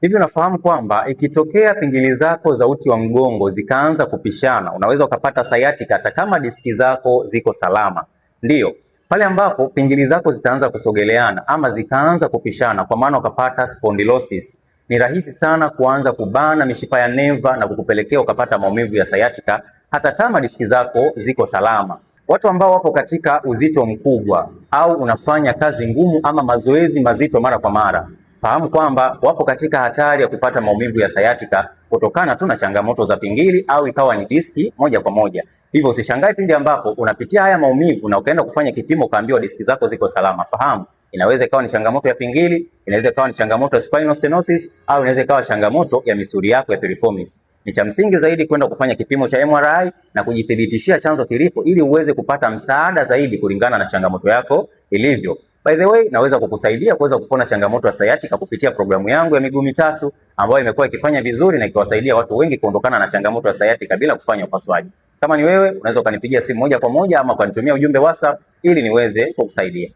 Hivi unafahamu kwamba ikitokea pingili zako za uti wa mgongo zikaanza kupishana, unaweza ukapata sciatica hata kama diski zako ziko salama. Ndiyo, pale ambapo pingili zako zitaanza kusogeleana ama zikaanza kupishana, kwa maana ukapata spondylosis, ni rahisi sana kuanza kubana mishipa ya neva na kukupelekea ukapata maumivu ya sciatica hata kama diski zako ziko salama. Watu ambao wapo katika uzito mkubwa au unafanya kazi ngumu ama mazoezi mazito mara kwa mara, fahamu kwamba wapo katika hatari ya kupata maumivu ya sciatica kutokana tu na changamoto za pingili au ikawa ni diski moja kwa moja. Hivyo usishangae pindi ambapo unapitia haya maumivu na ukaenda kufanya kipimo ukaambiwa diski zako ziko salama. Fahamu, inaweza ikawa ni changamoto ya pingili, inaweza ikawa ni changamoto ya spinal stenosis au inaweza ikawa changamoto ya misuli yako ya piriformis. Ni cha msingi zaidi kwenda kufanya kipimo cha MRI na kujithibitishia chanzo kilipo ili uweze kupata msaada zaidi kulingana na changamoto yako ilivyo. By the way, naweza kukusaidia kuweza kupona changamoto ya sciatica kupitia programu yangu ya miguu mitatu ambayo imekuwa ikifanya vizuri na ikiwasaidia watu wengi kuondokana na changamoto ya sciatica bila kufanya upasuaji. Kama ni wewe, unaweza ukanipigia simu moja kwa moja ama ukanitumia ujumbe WhatsApp ili niweze kukusaidia.